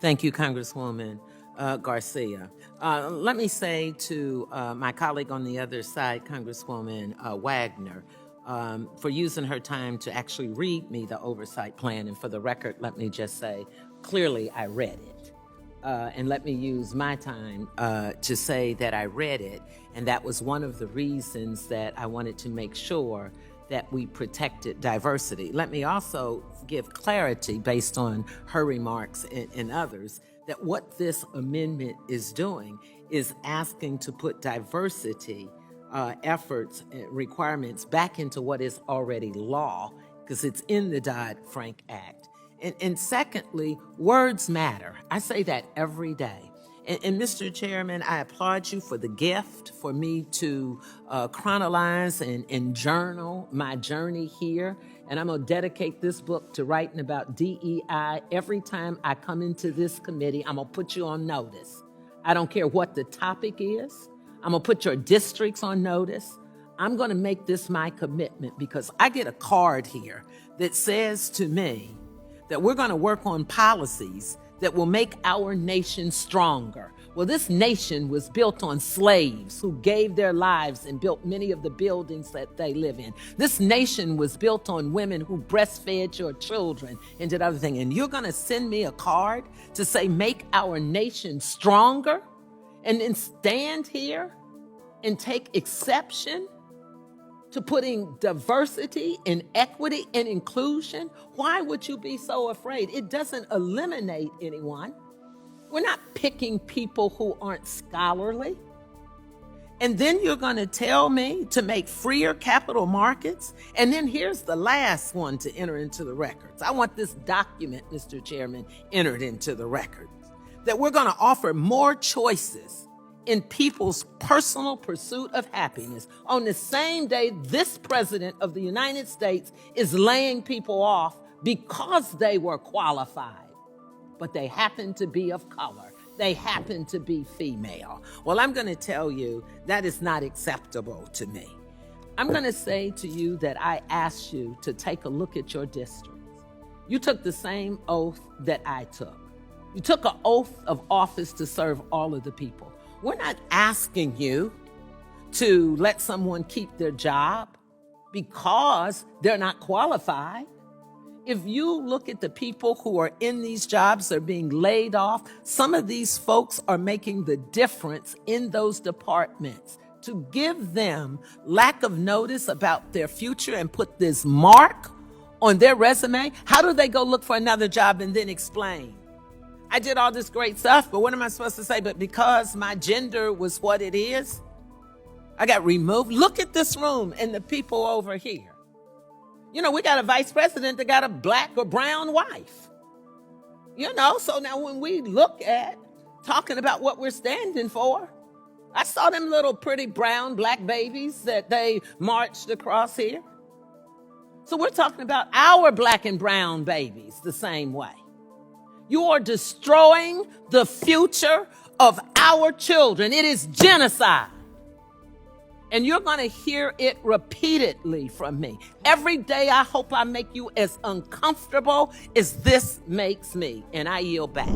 Thank you, Congresswoman Garcia. Let me say to my colleague on the other side, Congresswoman Wagner, for using her time to actually read me the oversight plan. And for the record, let me just say, clearly I read it. And let me use my time to say that I read it. And that was one of the reasons that I wanted to make sure that we protected diversity. Let me also give clarity based on her remarks and others that what this amendment is doing is asking to put diversity efforts and requirements back into what is already law, because it's in the Dodd-Frank Act. And secondly, words matter. I say that every day. And Mr. Chairman, I applaud you for the gift for me to chronologize and journal my journey here. And I'm going to dedicate this book to writing about DEI. Every time I come into this committee, I'm going to put you on notice. I don't care what the topic is. I'm going to put your districts on notice. I'm going to make this my commitment, because I get a card here that says to me that we're going to work on policies that will make our nation stronger. Well, this nation was built on slaves who gave their lives and built many of the buildings that they live in. This nation was built on women who breastfed your children and did other things. And you're going to send me a card to say, make our nation stronger, and then stand here and take exception to putting diversity and equity and inclusion? Why would you be so afraid? It doesn't eliminate anyone. We're not picking people who aren't scholarly. And then you're going to tell me to make freer capital markets? And then here's the last one to enter into the records. I want this document, Mr. Chairman, entered into the records, that we're going to offer more choices in people's personal pursuit of happiness on the same day this president of the United States is laying people off because they were qualified, but they happen to be of color. They happen to be female. Well, I'm going to tell you that is not acceptable to me. I'm going to say to you that I asked you to take a look at your districts. You took the same oath that I took. You took an oath of office to serve all of the people. We're not asking you to let someone keep their job because they're not qualified. If you look at the people who are in these jobs, they're being laid off. Some of these folks are making the difference in those departments. To give them lack of notice about their future and put this mark on their resume, how do they go look for another job and then explain? I did all this great stuff, but what am I supposed to say? But because my gender was what it is, I got removed. Look at this room and the people over here. You know, we got a vice president that got a black or brown wife. You know, so now when we look at talking about what we're standing for, I saw them little pretty brown black babies that they marched across here. So we're talking about our black and brown babies the same way. You are destroying the future of our children. It is genocide. And you're going to hear it repeatedly from me. Every day I hope I make you as uncomfortable as this makes me. And I yield back.